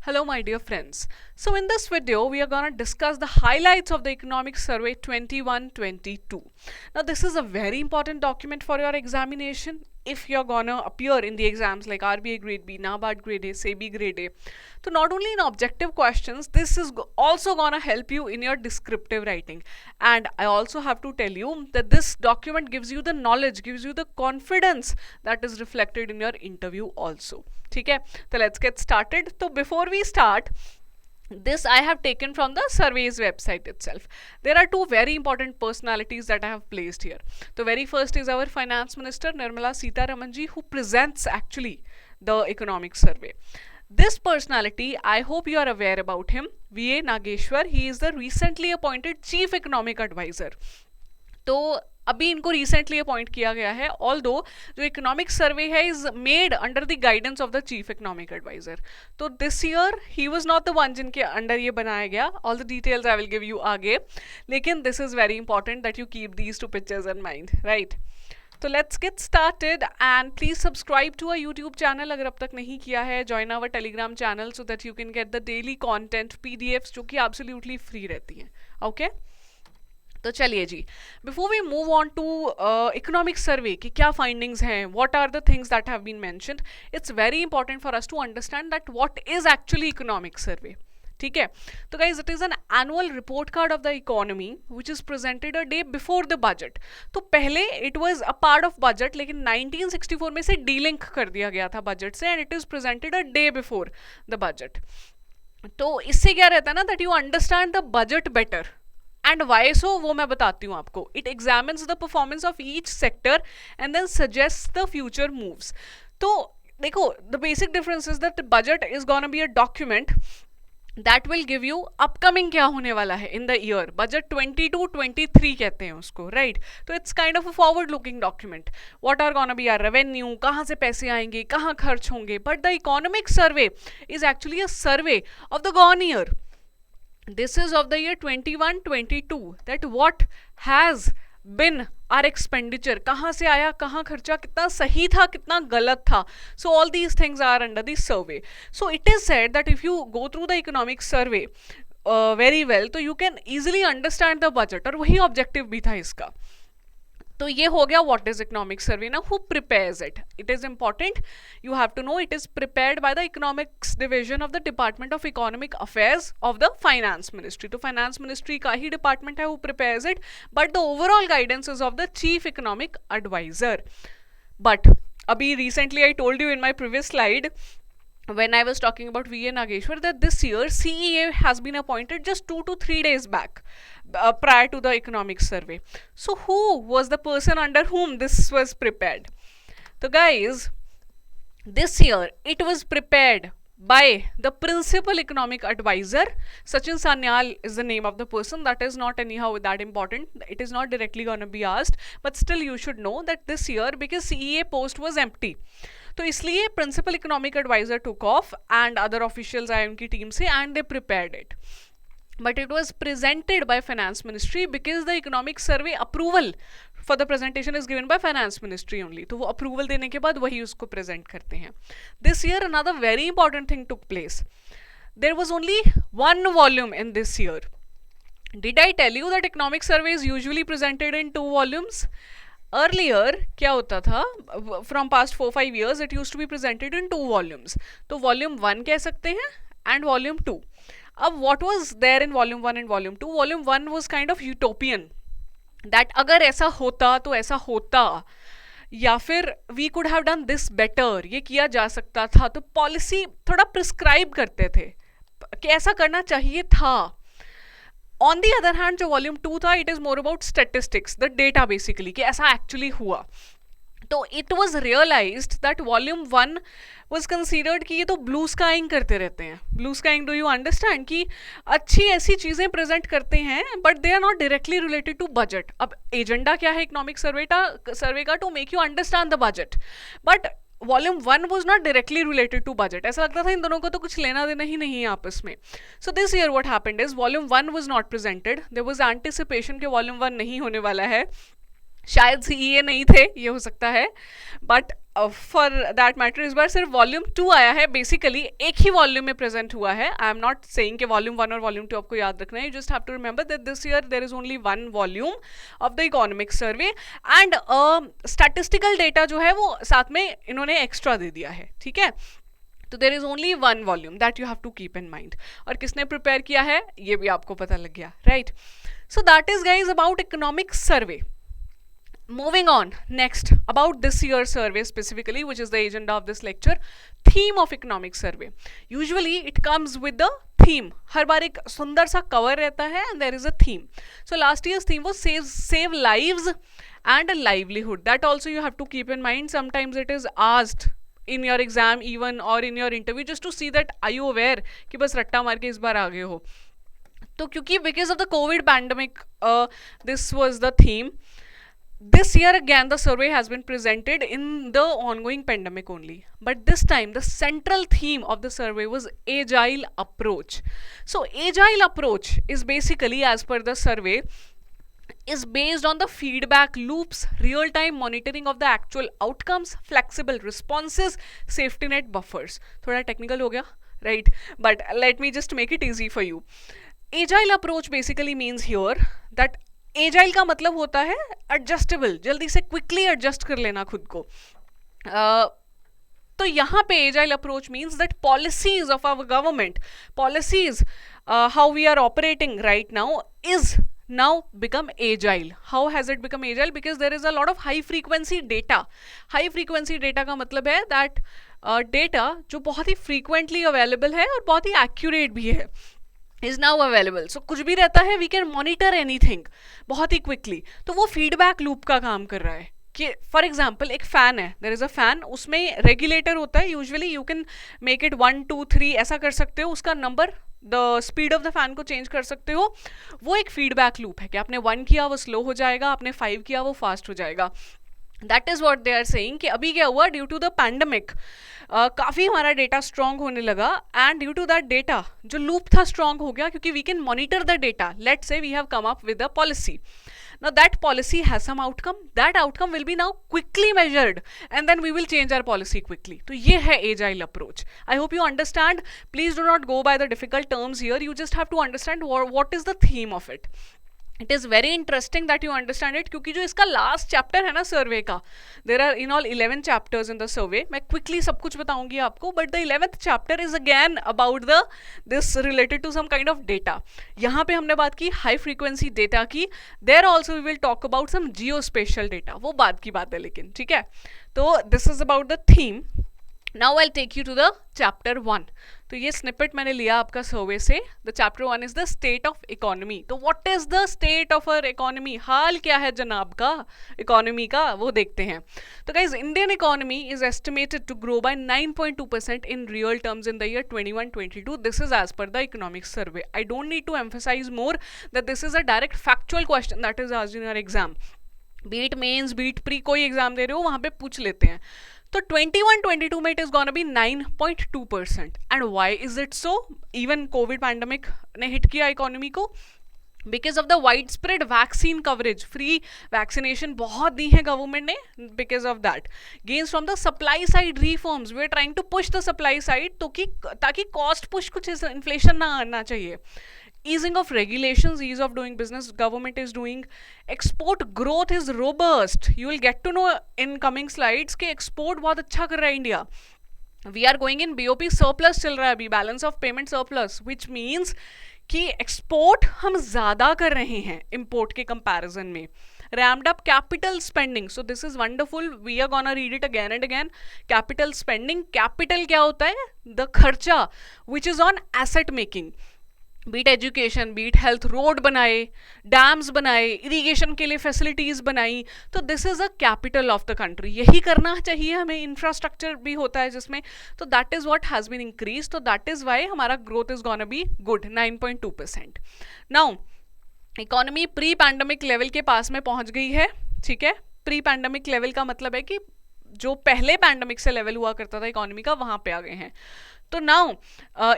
Hello, my dear friends. So, in this video, we are going to discuss the highlights of the Economic Survey 21-22. Now, this is a very important document for your examination. If you're gonna appear in the exams like RBI Grade B, NABARD Grade A, SEBI Grade A, so not only in objective questions, this is also gonna help you in your descriptive writing. And I also have to tell you that this document gives you the knowledge, gives you the confidence that is reflected in your interview also. ठीक है, तो let's get started. So before we start, this I have taken from the survey's website itself. There are two very important personalities that I have placed here. The very first is our finance minister Nirmala Sitharaman ji, who presents actually the economic survey. This personality, I hope you are aware about him, V.A. Nageshwar. He is the recently appointed chief economic advisor. तो अभी इनको recently appoint किया गया है, although जो economic survey है is made under the guidance of the chief economic adviser. तो this year he was not the one जिनके अंडर ये बनाया गया. All the details I will give you आगे, लेकिन this is very important that you keep these two pictures in mind, right. तो let's get started and please subscribe to a YouTube channel अगर अब तक नहीं किया है. Join our Telegram channel so that you can get the daily content PDFs जो कि absolutely free रहती हैं. ओके, तो चलिए जी, before we move on to economic survey की क्या फाइंडिंग्स हैं, what are the things that have been mentioned, it's very important for us to understand that what is actually economic survey. ठीक है, तो guys it is an annual report card of the economy which is presented a day before the budget. तो पहले it was a part of budget, लेकिन 1964 में से delink कर दिया गया था बजट से, and it is presented a day before the budget. तो इससे क्या रहता है ना, that you understand the budget better. And why so वो मैं बताती हूँ आपको. It examines the performance of each sector and then suggest the future moves. तो देखो, the basic difference is that budget is gonna be a document that will give you upcoming क्या होने वाला है इन द ईयर. बजट 22-23 कहते हैं उसको, right. तो it's kind of a forward looking document. What are gonna be our revenue, कहाँ से पैसे आएंगे, कहाँ खर्च होंगे. But the economic survey is actually a survey of the gone year. This is of the year 21-22, that what has been our expenditure, कहाँ से आया, कहाँ खर्चा, कितना सही था, कितना गलत था. So all these things are under the survey. So it is said that if you go through the economic survey very well, तो you can easily understand the budget. और वही objective भी था इसका. तो ये हो गया व्हाट इज इकोनॉमिक सर्वे. ना who prepares it, it is important, you have to know. It is prepared by the economics division of the department of economic affairs of the finance ministry. तो finance ministry का ही department है who prepares it, but the overall guidance is of the chief economic adviser. But अभी recently I told you in my previous slide when I was talking about V.A. Nageshwar that this year CEA has been appointed just 2 to 3 days back, prior to the economic survey. So who was the person under whom this was prepared? So guys, this year it was prepared by the principal economic advisor. Sachin Sanyal is the name of the person. That is not anyhow that important. It is not directly going to be asked, but still you should know that this year, because CEA post was empty, तो इसलिए principal economic adviser took off and other officials आए उनकी team से and they prepared it. But it was presented by finance ministry because the economic survey approval for the presentation is given by finance ministry only. तो वो approval देने के बाद वही उसको प्रेजेंट करते हैं. This year another very important thing took place. There was only one volume in this year. Did I tell you that economic survey is usually presented in 2 volumes? Earlier क्या होता था, from past 4-5 years it use to be presented in 2 volumes. तो volume 1 कह सकते हैं and volume 2. अब what was there in volume 1 and volume 2? Volume 1 was kind of utopian, that अगर ऐसा होता तो ऐसा होता, या फिर we could have done this better, ये किया जा सकता था. तो पॉलिसी थोड़ा प्रिस्क्राइब करते थे कि ऐसा करना चाहिए था. ऑन दी अदर हैंड जो वॉल्यूम 2 था, it is more about statistics, the data basically, कि ऐसा एक्चुअली हुआ. तो it was realised that volume 1 was considered कि ये तो ब्लू स्काइंग करते रहते हैं. Blue skying, do you understand, कि अच्छी ऐसी चीज़ें प्रेजेंट करते हैं but they are not directly related to budget. अब एजेंडा क्या है इकोनॉमिक सर्वे का? To make you understand the budget. But volume 1 was not directly related to budget. ऐसा लगता था इन दोनों को तो कुछ लेना देना ही नहीं है आपस में. So this year what happened is volume 1 was not presented. There was anticipation कि वॉल्यूम 1 नहीं होने वाला है. शायद सीईए नहीं थे, ये हो सकता है, बट फॉर दैट मैटर इस बार सिर्फ वॉल्यूम 2 आया है, बेसिकली एक ही वॉल्यूम में प्रेजेंट हुआ है. आई एम नॉट सेइंग कि वॉल्यूम 1 और वॉल्यूम 2 आपको याद रखना है. You just have to remember that this year there is only one volume of the economic survey and statistical data जो है वो साथ में इन्होंने एक्स्ट्रा दे दिया है. ठीक है, तो there is only one volume that you have to keep in mind. और किसने प्रिपेयर किया है ये भी आपको पता लग गया, right? So that is guys about economic survey. Moving on, next about this year's survey specifically, which is the agenda of this lecture, theme of economic survey. Usually it comes with the theme. हर बार एक सुंदर सा cover रहता है and there is a theme. So last year's theme was save lives and a livelihood. That also you have to keep in mind. Sometimes it is asked in your exam even or in your interview just to see that are you aware कि बस रट्टा मार के इस बार आ गए हो. तो क्योंकि because of the COVID pandemic, this was the theme. This year again the survey has been presented in the ongoing pandemic only, but this time the central theme of the survey was agile approach. So agile approach is basically, as per the survey, is based on the feedback loops, real time monitoring of the actual outcomes, flexible responses, safety net buffers. थोड़ा technical हो गया, right? But let me just make it easy for you. Agile approach basically means here that agile का मतलब होता है adjustable, जल्दी से quickly adjust कर लेना खुद को. तो यहाँ पे agile approach means that policies of our government, policies how we are operating right now is now become agile. How has it become agile? Because there is a lot of high frequency data. High frequency data का मतलब है that data जो बहुत ही frequently available है और बहुत ही accurate भी है, is now available. So कुछ भी रहता है we can monitor anything बहुत ही quickly. तो वो feedback loop का काम कर रहा है कि फॉर एग्जाम्पल एक फैन है, देयर इज अ फैन, उसमें रेगुलेटर होता है. Usually you can make it 1 2 3 ऐसा कर सकते हो, उसका number the speed of the fan को चेंज कर सकते हो. वो एक फीडबैक लूप है कि आपने 1 किया वो स्लो हो जाएगा, आपने 5 किया वो फास्ट हो जाएगा. That is what they are saying कि अभी क्या हुआ, ड्यू टू द पैंडमिक काफ़ी हमारा डेटा स्ट्रॉन्ग होने लगा and due to that data जो लूप था स्ट्रॉन्ग हो गया क्योंकि we can monitor the data. Let's say we have come up with a policy. Now that policy has some outcome. That outcome will be now quickly measured and then we will change our policy quickly. तो ये है agile approach. I hope you understand. Please do not go by the difficult terms here. You just have to understand what is the theme of it. It is very interesting that you understand it क्योंकि जो इसका last chapter है ना सर्वे का, there are in all 11 chapters in the survey. मैं quickly सब कुछ बताऊंगी आपको, but the 11th chapter is again about the this related to some kind of data. यहाँ पे हमने बात की high frequency data की. There also we will talk about some geospatial data. वो बाद की बात है लेकिन, ठीक है. तो this is about the theme. Now I'll take you to the chapter 1. तो ये स्निपेट मैंने लिया आपका सर्वे से. The chapter 1 is the state of economy. तो what is the state of our economy, हाल क्या है जनाब का इकोनॉमी का, वो देखते हैं. तो guys Indian economy is estimated to grow by 9.2% in real terms in the year 21-22. This is as per the economic survey. I don't need to emphasise more that this is a direct factual question that is asked in your exam. Be it mains be it pre कोई exam दे रहे हो वहां पे पूछ लेते हैं. तो 21-22 में it is gonna be 9.2%. And why is it so? Even COVID pandemic ने hit किया इकोनॉमी को because of the widespread vaccine coverage. Free vaccination बहुत दी है गवर्नमेंट ने. because of that gains from the supply side reforms. We are trying to push the supply side ताकि cost push कुछ inflation ना आना चाहिए. Easing of regulations, ease of doing business, government is doing. Export growth is robust. You will get to know in coming slides कि export बहुत अच्छा कर रहा है India. We are going in BOP surplus चल रहा है अभी, balance of payment surplus, which means कि export हम ज़्यादा कर रहे हैं import के comparison में. Ramped up capital spending. So this is wonderful. We are gonna read it again and again. Capital spending. Capital क्या होता है? The खर्चा which is on asset making. Be it education, be it health, road बनाए, dams बनाए, irrigation के लिए facilities बनाई. तो this is a capital of the country. यही करना चाहिए हमें. इंफ्रास्ट्रक्चर भी होता है जिसमें. तो that is what has been increase. तो दैट इज वाई हमारा growth is gonna be good 9.2%. Now economy pre pandemic level के पास में पहुंच गई है. ठीक है, प्री पैंडमिक लेवल का मतलब है कि जो पहले पैंडमिक से लेवल हुआ करता था इकोनॉमी का, वहां पे आ गए हैं. तो now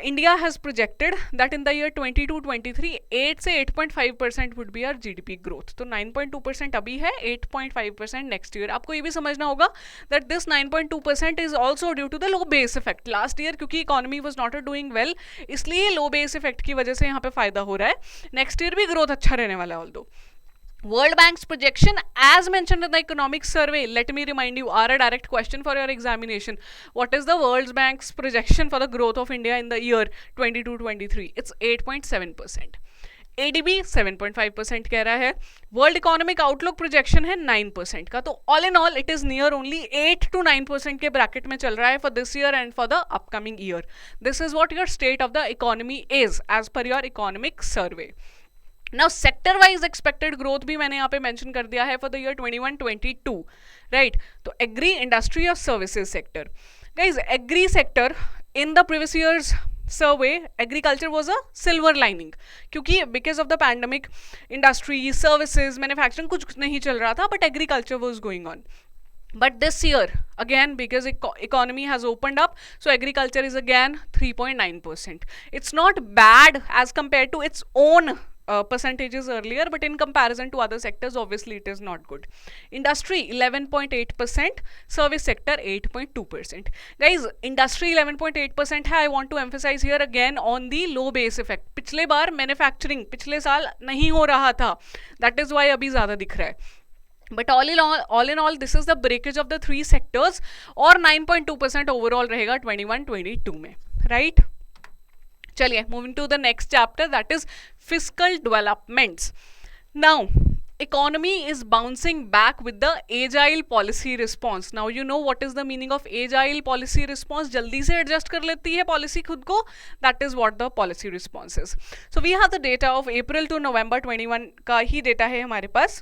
India has projected that in the year 22-23 8 से 8.5% would be our GDP growth. तो 9.2% अभी है, 8.5% नेक्स्ट ईयर. आपको ये भी समझना होगा that this 9.2% is also due to the low base effect. Last year क्योंकि economy was not doing well, इसलिए लो बेस इफेक्ट की वजह से यहाँ पे फायदा हो रहा है. नेक्स्ट ईयर भी ग्रोथ अच्छा रहने वाला है. Although World Bank's projection, as mentioned in the economic survey, let me remind you, are a direct question for your examination. What is the World Bank's projection for the growth of India in the year 22-23? It's 8.7%. ADB 7.5% कह रहा है. World economic outlook projection है 9% का. तो all in all it is near only 8 to 9% के bracket में चल रहा है for this year and for the upcoming year. This is what your state of the economy is as per your economic survey. Now sector wise expected growth भी मैंने यहाँ पे mention कर दिया है फॉर द ईयर 21-22, राइट. तो agri, industry और services sector. Guys agri sector in the previous year's survey agriculture was a silver lining, क्योंकि because of the pandemic industry, services, manufacturing कुछ नहीं चल रहा था, but agriculture was going on. But this year, again, because economy has opened up, so agriculture is again 3.9%. It's not bad as compared to its own percentages earlier, but in comparison to other sectors, obviously it is not good. Industry 11.8%, service sector 8.2%. Guys, industry 11.8% है. I want to emphasize here again on the low base effect. पिछले बार manufacturing पिछले साल नहीं हो रहा था, that is why अभी ज़्यादा दिख रहा है. But all in all, this is the breakage of the three sectors, और 9.2% overall रहेगा 21-22 में, right? चलिए, moving to the next chapter, that is fiscal developments. Now, economy is bouncing back with the agile policy response. Now you know what is the meaning of agile policy response. जल्दी से adjust कर लेती है policy खुद को. That is what the policy response is. So we have the data of April to November 21 का ही data है हमारे पास,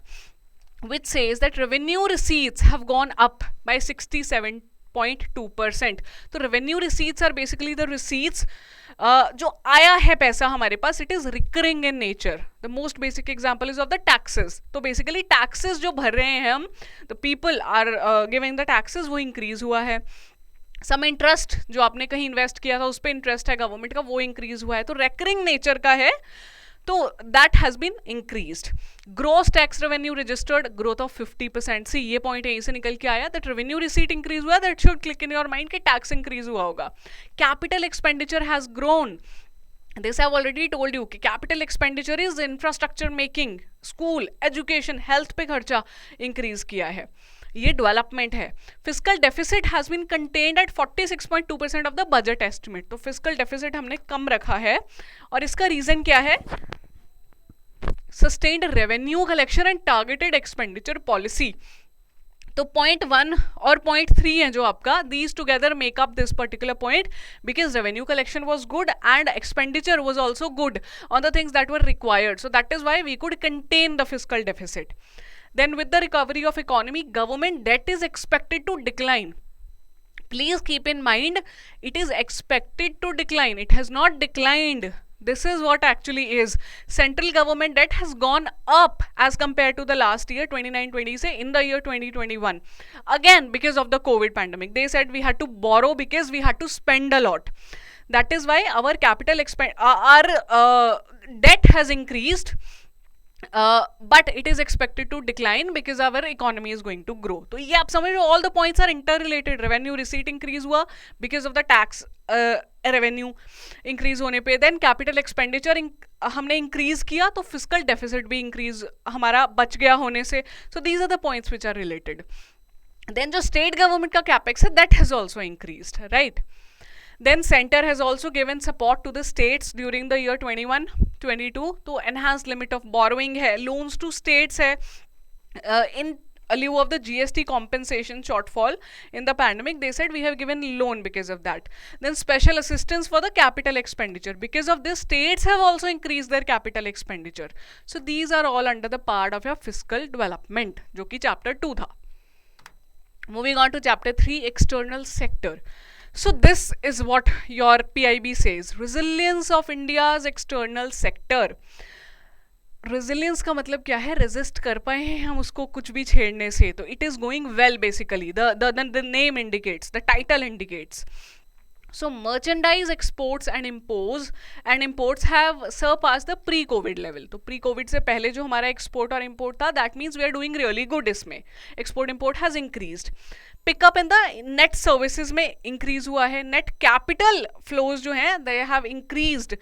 which says that revenue receipts have gone up by 67.2%. तो revenue receipts are basically the receipts जो आया है पैसा हमारे पास, it is recurring in nature. The most basic example is of the taxes. तो basically taxes जो भर रहे हैं हम, the people are giving the taxes, वो increase हुआ है. सम इंटरेस्ट जो आपने कहीं इन्वेस्ट किया था उस पर इंटरेस्ट है गवर्नमेंट का, वो इंक्रीज हुआ है. तो रेकरिंग नेचर का है, तो that has been increased. Gross tax revenue registered growth of 50%. See ये पॉइंट यहीं से निकल के आया दैट रेवेन्यू रिसीट इंक्रीज हुआ, that should click in your mind कि टैक्स इंक्रीज हुआ होगा. Capital expenditure has grown. This I have already told you कि capital expenditure is infrastructure making, school, education, health पे खर्चा इंक्रीज किया है. ये डेवलपमेंट है. Fiscal deficit has been contained at 46.2% of the budget estimate. तो फिस्कल डेफिसिट हमने कम रखा है, और इसका रीजन क्या है? Sustained revenue collection and targeted expenditure policy. तो पॉइंट 1 और पॉइंट 3 है जो आपका, these together make up this particular point, because revenue collection was good and expenditure was also good on the things that were required. So that is why we could contain the fiscal deficit. Then with the recovery of economy, government debt is expected to decline. Please keep in mind, it is expected to decline. It has not declined. This is what actually is. Central government debt has gone up as compared to the last year, 29-20 से in the year 2021. Again, because of the COVID pandemic. They said we had to borrow because we had to spend a lot. That is why our debt has increased. But it is expected to decline because our economy is going to grow. तो ये आप समझ रहे हो, all the points are interrelated. Revenue receipt increase हुआ because of the tax revenue increase होने पे, then capital expenditure हमने increase किया, तो fiscal deficit भी increase हमारा बच गया होने से. So these are the points which are related. Then जो state government का capex है, that has also increased, right? Then center has also given support to the states during the year 21-22 to enhance limit of borrowing है, loans to states है, in lieu of the GST compensation shortfall in the pandemic. They said we have given loan because of that. Then special assistance for the capital expenditure. Because of this, states have also increased their capital expenditure. So these are all under the part of your fiscal development, जो कि chapter 2 था. Moving on to chapter 3, external sector. So this is what your PIB says. Resilience of India's external sector. Resilience का मतलब क्या है? Resist कर पाए हैं हम उसको कुछ भी छेड़ने से. तो it is going well basically. The name indicates, the title indicates. So merchandise exports and imports have surpassed the pre-COVID level. तो pre-COVID से पहले जो हमारा export और import था, that means we are doing really good इसमें. Export import has increased. Pickup in the net services में increase हुआ है. Net capital flows जो हैं, they have increased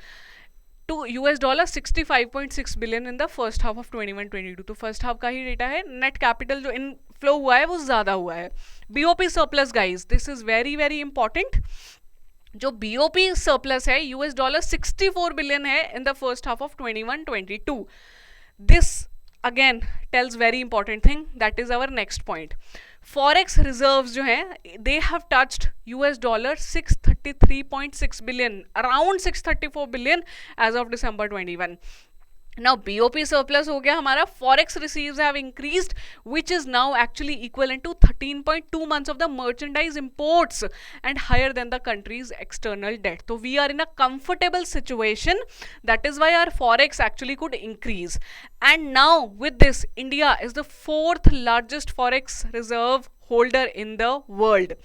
to $65.6 billion in the first half of 21-22. तो first half का ही data है. Net capital जो inflow हुआ है वो ज़्यादा हुआ है. BOP surplus guys, this is very very important. जो BOP surplus है $64 billion है in the first half of 21-22. This again tells very important thing. That is our next point. Forex reserves जो हैं they have touched $633.6 billion, around 634 billion as of December 21. Now BOP surplus हो गया हमारा. Forex receipts have increased, which is now actually equivalent to 13.2 months of the merchandise imports and higher than the country's external debt. So we are in a comfortable situation. That is why our forex actually could increase. And now with this, India is the fourth largest forex reserve holder in the world.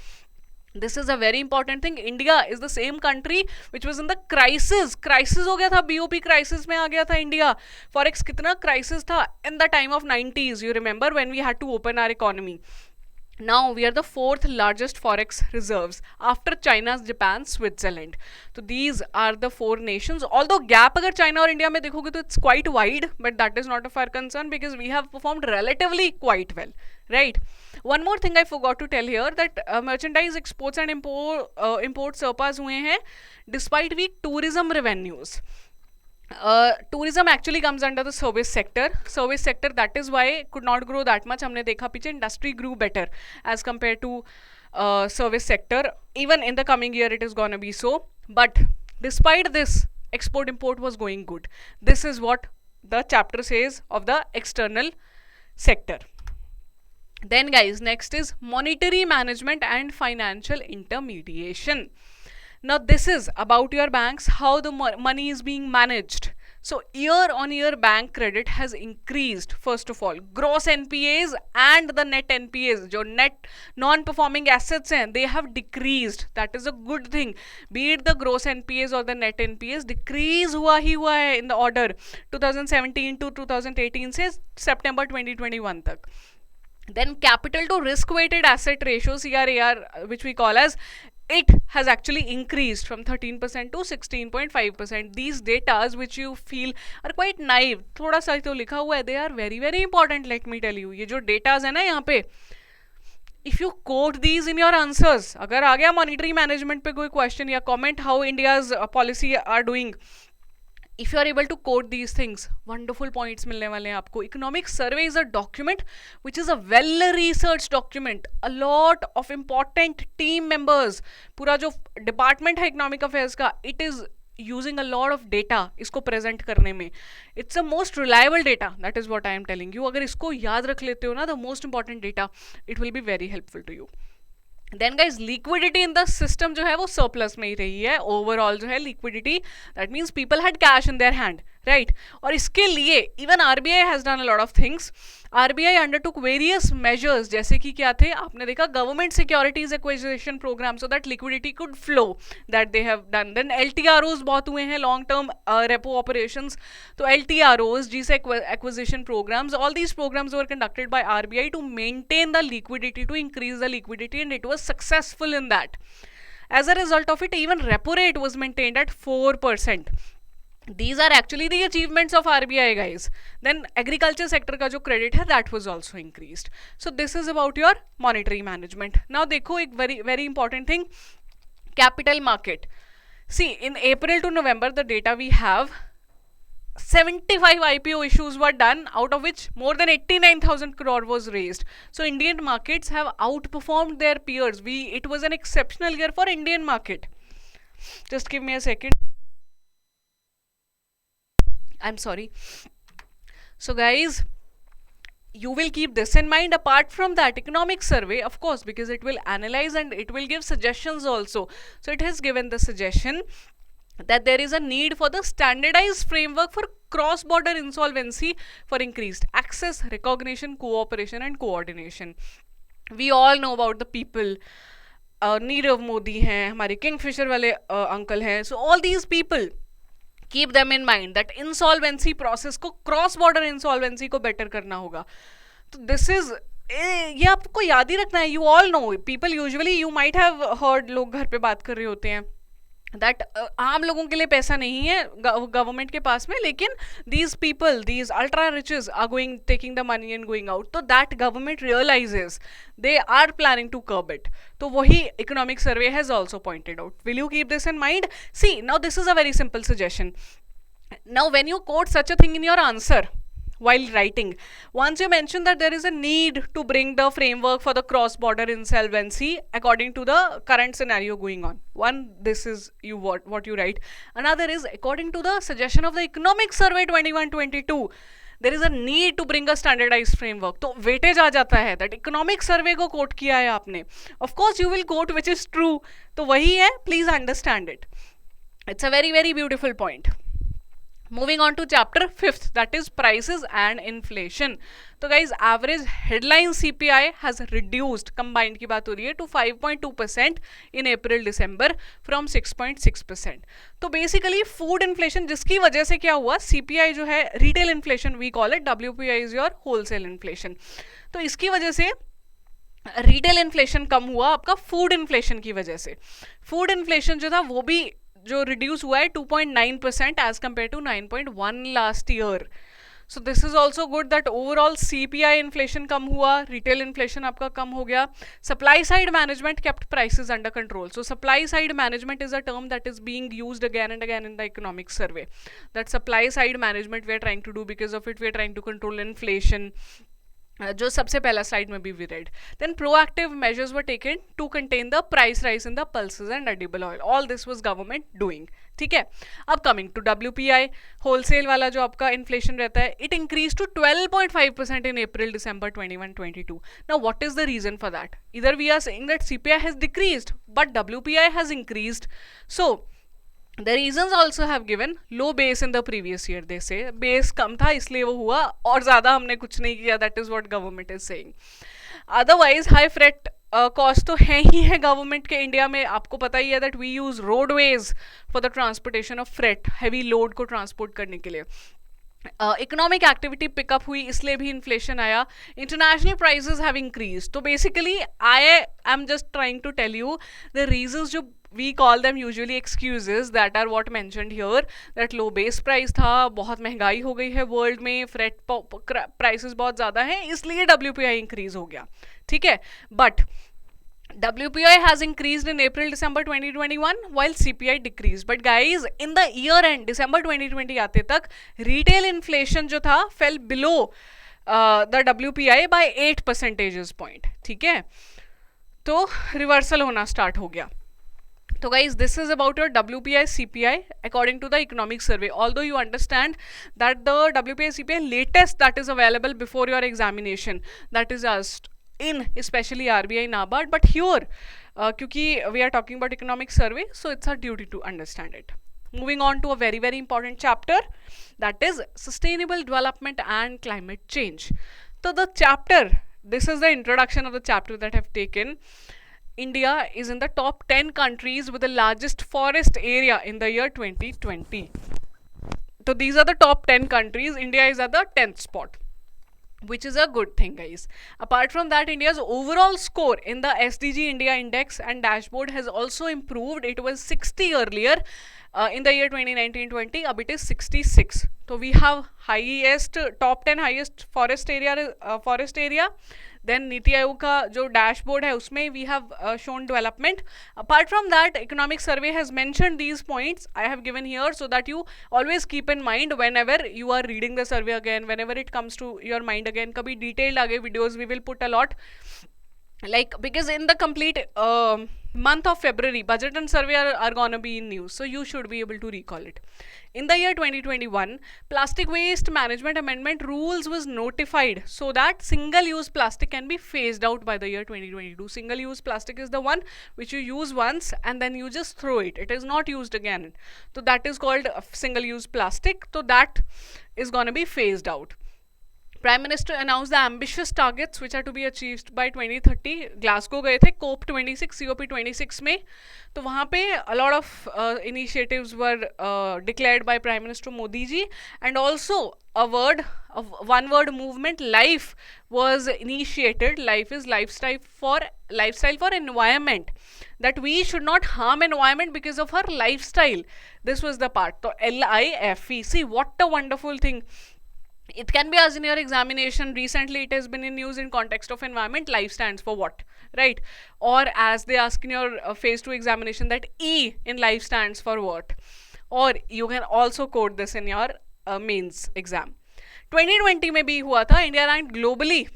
This is a very important thing. India is the same country which was in the crisis हो गया था. BOP crisis में आ गया था India. Forex कितना crisis था in the time of 90s, you remember, when we had to open our economy. Now we are the fourth largest forex reserves after China, Japan, Switzerland. So these are the four nations. Although gap अगर China और India में देखोगे तो it's quite wide, but that is not of our concern because we have performed relatively quite well, right? One more thing I forgot to tell here, that merchandise exports and imports surpass हुए हैं despite weak tourism revenues. Tourism actually comes under the service sector. That is why could not grow that much. हमने देखा पीछे industry grew better as compared to service sector. Even in the coming year it is gonna be so. But despite this, export import was going good. This is what the chapter says of the external sector. Then guys, next is monetary management and financial intermediation. Now this is about your banks, how the money is being managed. So year on year bank credit has increased. First of all, gross NPAs and the net NPAs, जो net non-performing assets हैं, they have decreased. That is a good thing. Be it the gross NPAs or the net NPAs, decrease हुआ ही हुआ है in the order 2017 to 2018 से September 2021 तक. Then capital to risk weighted asset ratio, CRAR, which we call as, it has actually increased from 13% to 16.5%. These datas which you feel are quite naive, थोड़ा सा तो लिखा हुआ है, they are very very important. Let me tell you, ये जो datas है ना यहाँ पे, if you quote these in your answers, अगर आ गया monetary management पे कोई question या comment how India's policy are doing, if you are able to quote these things, wonderful points मिलने वाले हैं आपको. Economic survey is a document which is a well researched document. A lot of important team members, पूरा जो department है economic affairs का, it is using a lot of data इसको present करने में. It's a most reliable data. That is what I am telling you. अगर इसको याद रख लेते हो ना, the most important data, it will be very helpful to you. Then guys, liquidity in the system जो है वो surplus में ही रही है. Overall जो है liquidity, that means people had cash in their hand, right? और इसके लिए even RBI has done a lot of things. RBI undertook various measures, जैसे कि क्या थे आपने देखा, government securities acquisition program, so that liquidity could flow, that they have done. Then LTROs बहुत हुए हैं, long term repo operations. तो LTROs, GSE acquisition programs, all these programs were conducted by RBI to maintain the liquidity, to increase the liquidity, and it was successful in that. As a result of it, even repo rate was maintained at 4%. These are actually the achievements of RBI, guys. Then agriculture sector का जो credit है, that was also increased. So this is about your monetary management. Now देखो एक very very important thing, capital market. See, in April to November, the data we have, 75 IPO issues were done, out of which more than 89,000 crore was raised. So Indian markets have outperformed their peers. It was an exceptional year for Indian market. Just give me a second. I'm sorry. So guys, you will keep this in mind. Apart from that, economic survey, of course, because it will analyze and it will give suggestions also. So it has given the suggestion that there is a need for the standardized framework for cross-border insolvency for increased access, recognition, cooperation and coordination. We all know about the people Nirav Modi हैं, हमारे Kingfisher वाले uncle हैं. So all these people, keep them in mind that insolvency process को, cross border insolvency को better करना होगा. तो this is, ये आपको याद ही रखना है. You all know, people usually, you might have heard, लोग घर पे बात कर रहे होते हैं दैट आम लोगों के लिए पैसा नहीं है गवर्नमेंट के पास में, लेकिन these people, these ultra riches are going, taking the money and going out. तो that government realises, they are planning to curb it. तो वही economic survey has also pointed out. Will you keep this in mind? See, now this is a very simple suggestion. Now when you quote such a thing in your answer while writing, once you mention that there is a need to bring the framework for the cross border insolvency according to the current scenario going on, one, this is you what you write. Another is according to the suggestion of the economic survey 21-22, there is a need to bring a standardized framework. तो weightage आ जाता है that economic सर्वे को coat किया है आपने. Of course you will quote which is true. तो वही है, please understand it. It's a very very beautiful point. Moving on to chapter 5th, that is prices and inflation. तो guys, average headline CPI has reduced, combined की बात हो रही है, to 5.2% in April December from 6.6%. तो basically food inflation, जिसकी वजह से क्या हुआ, CPI जो है retail inflation we call it, WPI is your wholesale inflation. तो इसकी वजह से रिटेल इन्फ्लेशन कम हुआ आपका फूड इन्फ्लेशन की वजह से. फूड इन्फ्लेशन जो था वो भी जो रिड्यूस हुआ है 2.9% as compare to 9.1 last year. So this is also good that overall CPI inflation कम हुआ, रिटेल इन्फ्लेशन आपका कम हो गया. Supply side management kept prices under control. So supply side management is a term that is being used again and again in the economic survey. That supply side management we are trying to do, because of it we are trying to control inflation, जो सबसे पहला slide में भी we read. Then proactive measures were taken to contain the price rise in the pulses and edible oil. All this was government doing. ठीक है. अब coming to WPI, wholesale वाला जो आपका इन्फ्लेशन रहता है, it increase to 12.5% in April December 21-22. Now what is the reason for that? इधर we are saying that CPI has decreased but WPI has increased. So the reasons also have given low base in the previous year. they say base कम था इसलिए वो हुआ, और ज़्यादा हमने कुछ नहीं किया. that is what government is saying. otherwise high freight cost तो है ही है गवर्नमेंट के इंडिया में. आपको पता ही है that we use roadways for the transportation of freight, heavy load को ट्रांसपोर्ट करने के लिए. इकोनॉमिक एक्टिविटी पिकअप हुई इसलिए भी इन्फ्लेशन आया. International prices have increase. तो basically I am just trying to tell you the reasons जो we call them usually excuses that are what mentioned here, that low base price था, बहुत महंगाई हो गई है वर्ल्ड में, फ्रेट प्राइसेस बहुत ज़्यादा हैं, इसलिए WPI इंक्रीज हो गया. ठीक है. But WPI has increased in April December 2021 while CPI decreased. But guys, in the year end December 2020 आते तक retail inflation जो था fell below the WPI by 8 percentage point. ठीक है. तो रिवर्सल होना स्टार्ट हो गया. So guys, this is about your WPI CPI according to the economic survey. Although you understand that the WPI CPI latest that is available before your examination, that is asked in especially RBI NABARD, but here क्योंकि we are talking about economic survey, so it's our duty to understand it. Moving on to a very very important chapter, that is sustainable development and climate change. So the chapter, this is the introduction of the chapter that I've taken. India is in the top 10 countries with the largest forest area in the year 2020. So these are the top 10 countries. India is at the 10th spot, which is a good thing, guys. Apart from that, India's overall score in the SDG India Index and dashboard has also improved. It was 60 earlier in the year 2019-20. अब it is 66. So we have highest, top 10 highest forest area. Then NITI Aayog का जो dashboard है उसमें we have shown development. Apart from that, economic survey has mentioned these points I have given here, so that you always keep in mind whenever you are reading the survey again, whenever it comes to your mind again. कभी detailed आगे videos we will put a lot, like because in the complete month of February, budget and survey are gonna be in news, so you should be able to recall it. In the year 2021, plastic waste management amendment rules was notified so that single-use plastic can be phased out by the year 2022. Single-use plastic is the one which you use once and then you just throw it. It is not used again. So that is called single-use plastic. So that is gonna be phased out. Prime Minister announced the ambitious targets which are to be achieved by 2030. Glasgow गए थे COP 26 COP 26 में, तो वहाँ पे a lot of initiatives were declared by Prime Minister Modi ji, and also a one word movement, life, was initiated. Life is lifestyle for environment, that we should not harm environment because of our lifestyle. This was the part. So LIFE, see what a wonderful thing. It can be asked in your examination. Recently it has been in news in context of environment. Life stands for what, right? Or as they ask in your phase 2 examination, that E in life stands for what? Or you can also quote this in your mains exam. 2020 में भी हुआ था. India ranked globally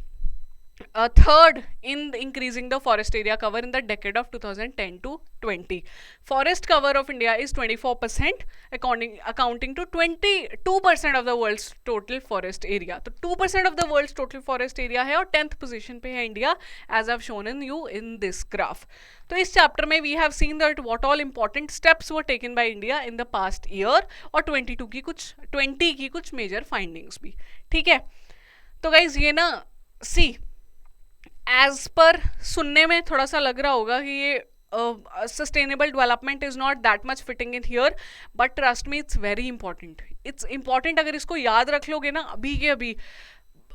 third in increasing the forest area cover in the decade of 2010 to 20. Forest cover of India is 24%, accounting to 22% of the world's total forest area. तो 2% of the world's total forest area है और 10th position पे है India, as I've shown in you in this graph. तो इस chapter में we have seen that what all important steps were taken by India in the past year, और 20 की कुछ major findings भी. ठीक है, तो guys ये ना see, एज पर सुनने में थोड़ा सा लग रहा होगा कि ये sustainable development is not that much fitting in here, but trust me it's very important. It's important. अगर इसको याद रख लोगे ना अभी के अभी,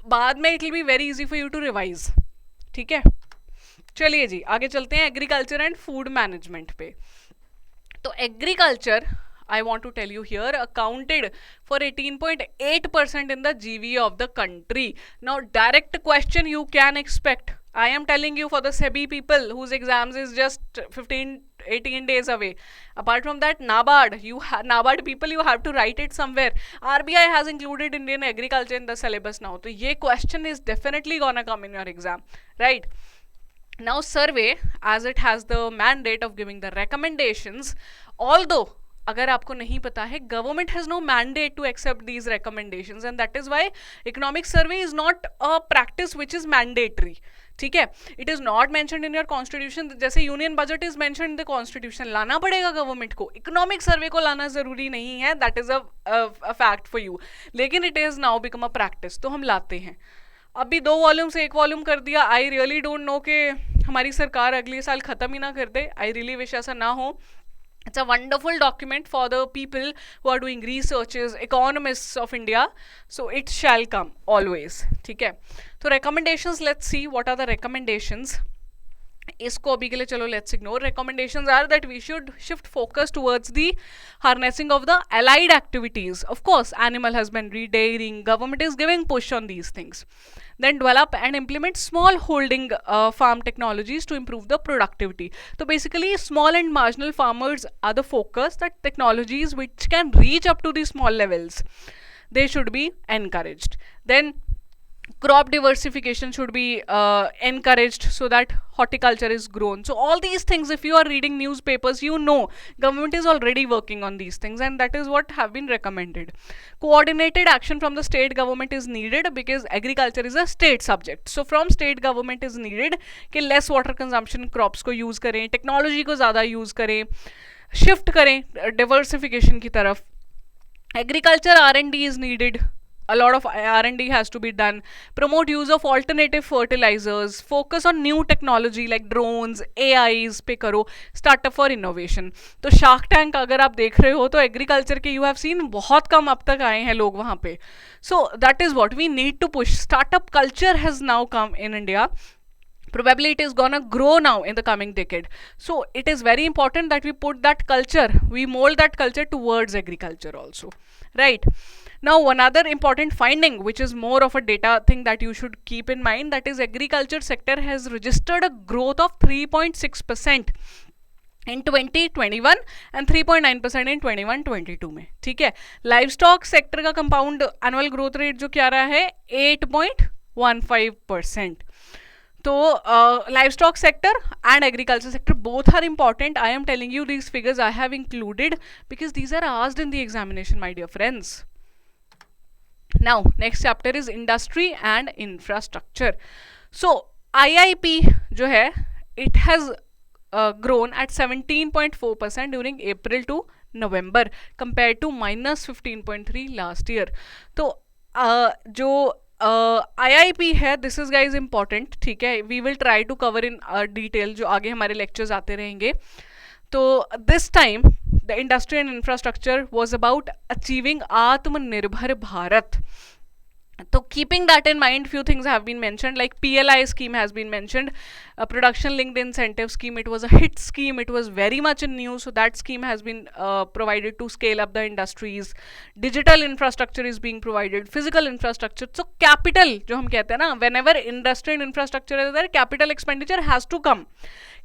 बाद में it will be very easy for you to revise. ठीक है, चलिए जी आगे चलते हैं एग्रीकल्चर एंड फूड मैनेजमेंट पे. तो agriculture, I want to tell you here, accounted for 18.8% in the GVA of the country. Now direct question you can expect, I am telling you, for the SEBI people whose exams is just 18 days away. Apart from that, NABARD people, you have to write it somewhere. RBI has included Indian agriculture in the syllabus now. So ye question is definitely gonna come in your exam, right? Now survey, as it has the mandate of giving the recommendations, although अगर आपको नहीं पता है, government has no mandate to accept these recommendations, and that is why economic survey is not a practice which is mandatory. ठीक है, it is not mentioned in your constitution. जैसे union budget is mentioned in the constitution, लाना पड़ेगा government को. Economic survey को लाना जरूरी नहीं है, that is a fact for you, लेकिन it is now become a practice, तो हम लाते हैं. अभी 2 वॉल्यूम से 1 वॉल्यूम कर दिया. आई रियली डोंट नो कि हमारी सरकार अगले साल खत्म ही ना कर दे. आई रियली विश ऐसा ना हो. It's a wonderful document for the people who are doing researches, economists of India. So it shall come always. ठीक है, तो recommendations, let's see what are the recommendations. इसको अभी के लिए चलो let's ignore. Recommendations are that we should shift focus towards the harnessing of the allied activities. Of course, animal husbandry, dairying, government is giving push on these things. Then develop and implement small holding farm technologies to improve the productivity. So basically small and marginal farmers are the focus, that technologies which can reach up to the small levels, they should be encouraged. Then crop diversification should be encouraged so that horticulture is grown. So all these things, if you are reading newspapers, you know government is already working on these things, and that is what have been recommended. Coordinated action from the state government is needed because agriculture is a state subject. So from state government is needed कि less water consumption crops को use करें, technology को ज़्यादा use करें, shift करें diversification की तरफ. Agriculture R&D is needed. A lot of R&D has to be done. Promote use of alternative fertilizers. Focus on new technology like drones, AIs पे करो. Startup for innovation. तो shark tank अगर आप देख रहे हो तो एग्रीकल्चर के यू हैव सीन बहुत कम अब तक आए हैं लोग वहाँ पे. So that is what we need to push. Startup culture has now come in India. Probably it is gonna grow now in the coming decade. So it is very important that we put that culture, we mold that culture towards agriculture also, right? Now one other important finding, which is more of a data thing that you should keep in mind, that is agriculture sector has registered a growth of 3.6% in 2021 and 3.9% in 21-22 में. ठीक है, livestock sector का compound annual growth rate जो क्या रहा है 8.15%. So livestock sector and agriculture sector both are important. I am telling you these figures I have included because these are asked in the examination, my dear friends. Now next chapter is industry and infrastructure. So IIP जो है it has grown at 17.4% during April to November compared to -15.3 last year. तो जो IIP है, this is guys important, ठीक है, we will try to cover in detail जो आगे हमारे लेक्चर्स आते रहेंगे. तो this time the industry and infrastructure was about achieving Atmanirbhar Bharat. So keeping that in mind, few things have been mentioned, like PLI scheme has been mentioned, a production linked incentive scheme. It was a hit scheme, it was very much in news, so that scheme has been provided to scale up the industries. Digital infrastructure is being provided, physical infrastructure. So capital जो हम कहते हैं ना, whenever industry and infrastructure is there, capital expenditure has to come.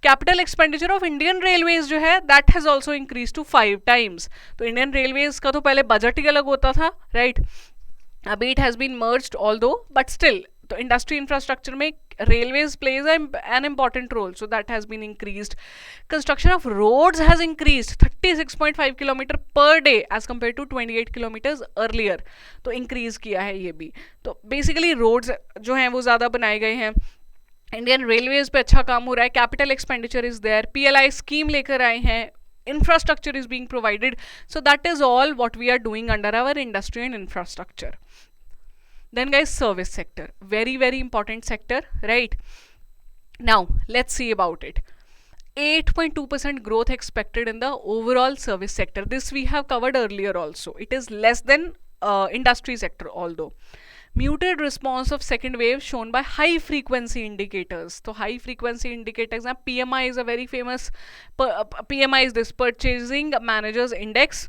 Capital expenditure of Indian Railways जो है that has also increased to 5 times. तो Indian Railways का तो पहले बजट ही अलग होता था, right? अभी it has been merged although, but still तो इंडस्ट्री इंफ्रास्ट्रक्चर में railways plays an important role, so that has been increased. Construction of roads has increased 36.5 kilometer per day as compared to 28 kilometers earlier. तो increase किया है ये भी. तो basically roads जो हैं वो ज़्यादा बनाए गए हैं. इंडियन रेलवेज पे अच्छा काम हो रहा है. Capital expenditure is there. PLI scheme लेकर आए हैं. Infrastructure is being provided. So that is all what we are doing under our industry and infrastructure. Then guys, service sector, very very important sector, right? Now let's see about it. 8.2% growth expected in the overall service sector. This we have covered earlier also. It is less than industry sector although. Muted response of second wave shown by high frequency indicators. So high frequency indicators हैं, PMI is a very famous, PMI is this purchasing managers index.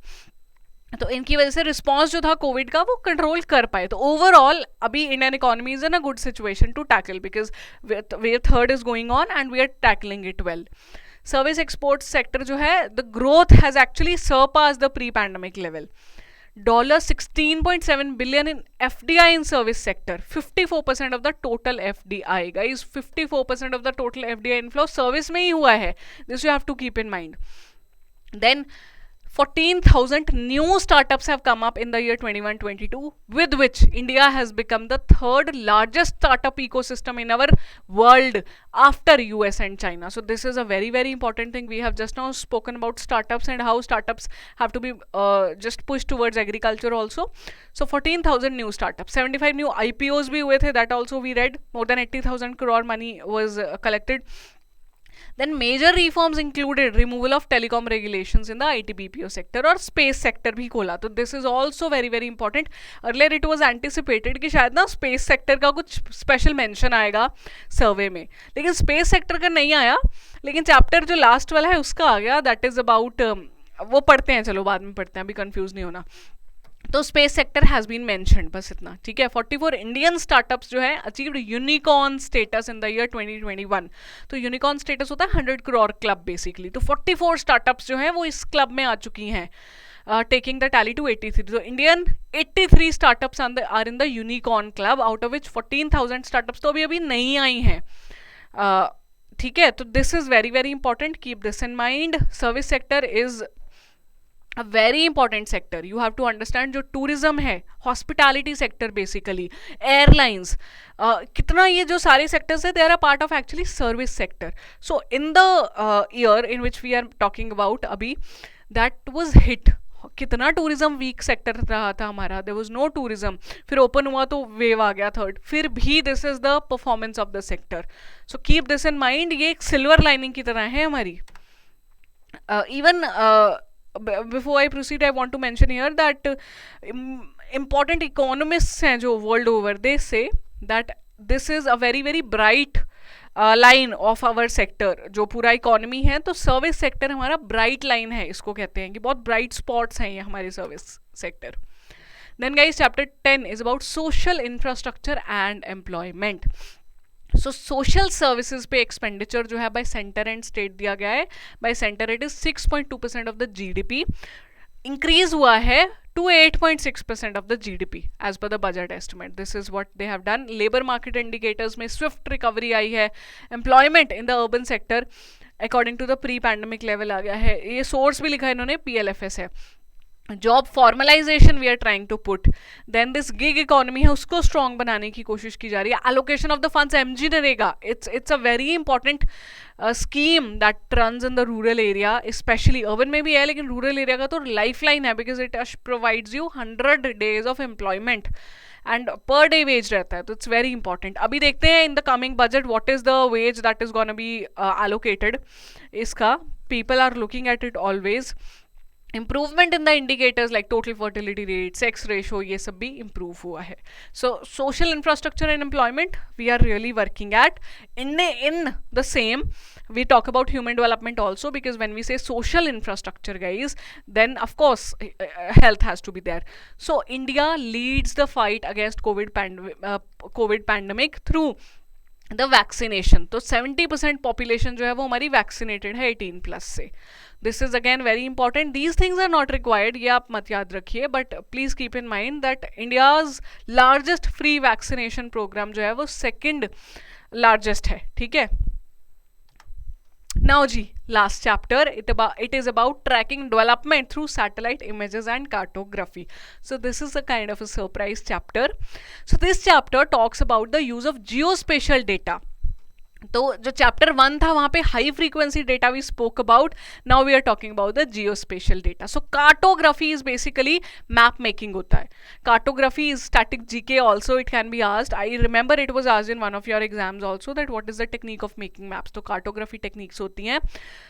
तो इनकी वजह से response जो था Covid का वो control कर पाए. तो ओवरऑल अभी Indian economy is in a good situation to tackle because wave third is going on and we are tackling it well. Service export sector जो है, the growth has actually surpass the pre pandemic level. $16.7 billion in FDI in service sector. 54% of the total FDI, guys. 54% of the total FDI inflow service में ही हुआ है. This you have to keep in mind. Then 14,000 new startups have come up in the year 21-22, with which India has become the third largest startup ecosystem in our world after US and China. So this is a very very important thing. We have just now spoken about startups and how startups have to be just pushed towards agriculture also. So 14,000 new startups, 75 new IPOs भी हुए थे, that also we read. More than 80,000 crore money was collected. Then major reforms included removal of telecom regulations in the IT BPO sector और space sector भी खोला. तो this is also very very important. Earlier it was anticipated कि शायद ना space sector का कुछ special mention आएगा survey में, लेकिन space sector का नहीं आया. लेकिन chapter जो last वाला है उसका आ गया. That is about वो पढ़ते हैं, चलो बाद में पढ़ते हैं, अभी confuse नहीं होना. तो space sector has been mentioned, बस इतना, ठीक है. 44 इंडियन स्टार्टअप्स जो है achieved unicorn status in the year 2021. तो यूनिकॉर्न स्टेटस होता है 100 करोड़ क्लब बेसिकली. तो 44 स्टार्टअप्स जो हैं वो इस क्लब में आ चुकी हैं, टेकिंग द टैली टू 83. तो Indian 83 startups are in the unicorn club, out of which 14,000 startups तो अभी नहीं आई हैं, ठीक है. तो this is very very important, keep this in mind. Service sector is a very important sector. You have to understand जो tourism है, hospitality sector basically, airlines, कितना ये जो सारे sectors है, they are a part of actually service sector. So in the year in which we are talking about अभी, that was hit. कितना tourism week sector रहा था हमारा, देयर वाज नो टूरिज्म. फिर ओपन हुआ तो वेव आ गया थर्ड, फिर भी this is the performance of the sector. So keep this in mind. ये एक सिल्वर लाइनिंग की तरह है हमारी. Even before I proceed, I want to mention here that important economists हैं जो world over, they say that this is a very very bright line of our sector. जो पूरा इकोनॉमी है, तो सर्विस सेक्टर हमारा ब्राइट लाइन है, इसको कहते हैं कि बहुत ब्राइट स्पॉट्स हैं ये हमारे service sector. Then guys, chapter 10 is about social infrastructure and employment. So social services पे एक्सपेंडिचर जो है बाय सेंटर एंड स्टेट दिया गया है. Bye centre it is 6.2% of the GDP. Increase हुआ है to 8.6% of the GDP as per the budget estimate. This is what they have done. Labor market indicators में swift recovery आई है. Employment in the urban sector according to the pre-pandemic level आ गया है. ये source भी लिखा है इन्होंने, PLFS है. Job formalization we are trying to put, then this gig economy है उसको स्ट्रॉन्ग बनाने की कोशिश की जा रही है, allocation of the funds MG NREGA, it's a very important scheme that runs in the rural area, specially urban में भी है लेकिन रूरल एरिया का तो लाइफ लाइन है, because it provides you 100 days of employment and per day wage रहता है, तो इट्स वेरी इंपॉर्टेंट. अभी देखते हैं in the coming budget what is the wage that is gonna be allocated. इसका people are looking at it always. Improvement in the indicators like total fertility rate, sex ratio, ये सब भी improve हुआ है. So social infrastructure and employment we are really working at. in the same we talk about human development also, because when we say social infrastructure guys, then of course health has to be there. So India leads the fight against covid pandemic through the vaccination. तो 70% population जो है वो हमारी vaccinated है 18+ से. This is again very important. These things are not required, ये आप मत याद रखिए, but please keep in mind that India's largest free vaccination program जो है वो सेकेंड लार्जेस्ट है. ठीक है. Now ji, last chapter, it is about tracking development through satellite images and cartography. So this is a kind of a surprise chapter. So this chapter talks about the use of geospatial data. तो जो chapter 1 था वहाँ पे high frequency data we spoke about, now we are talking about the geospatial data. So cartography is basically map making होता है. Cartography is static GK also, it can be asked. I remember it was asked in one of your exams also that what is the technique of making maps. तो cartography techniques होती हैं.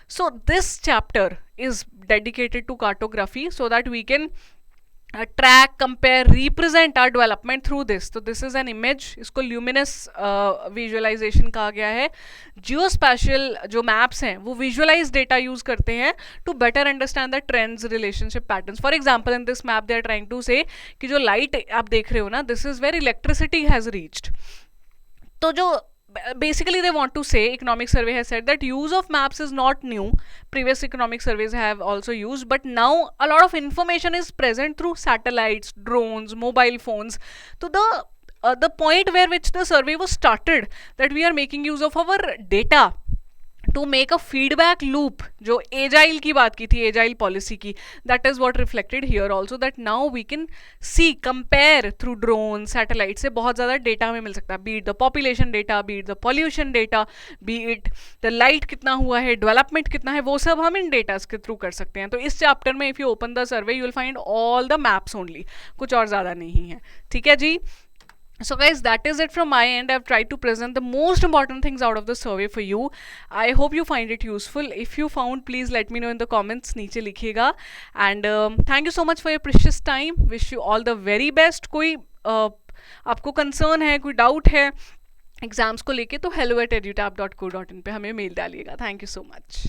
So this chapter is dedicated to cartography so that we can track, compare, represent are development through this. तो this is an image, इसको luminous visualisation कहा गया है. Geospatial जो maps हैं वो विजुअलाइज डेटा यूज करते हैं to better understand the trends, relationship patterns. For example in this map they are trying to say कि जो लाइट आप देख रहे हो ना, this is where electricity has reached. तो जो basically they want to say, economic survey has said that use of maps is not new, previous economic surveys have also used, but now a lot of information is present through satellites, drones, mobile phones. So the point where which the survey was started, that we are making use of our data to make a feedback loop. जो agile की बात की थी, agile policy की, that is what reflected here also, that now we can see, compare through drone, satellite से बहुत ज़्यादा data हमें मिल सकता है. Be it the population data, be it the pollution data, be it the light कितना हुआ है, डेवलपमेंट कितना है, वो सब हम इन डेटा के थ्रू कर सकते हैं. तो इस चैप्टर में if you open the survey you will find all the maps only, कुछ और ज़्यादा नहीं है. ठीक है जी. So guys, that is it from my end. I've tried to present the most important things out of the survey for you. I hope you find it useful. If you found, please let me know in the comments. नीचे लिखिएगा. And thank you so much for your precious time. Wish you all the very best. कोई आपको concern है, कोई doubt है exams को लेके, तो hello@edutab.co.in पे हमें मेल डालिएगा. Thank you so much.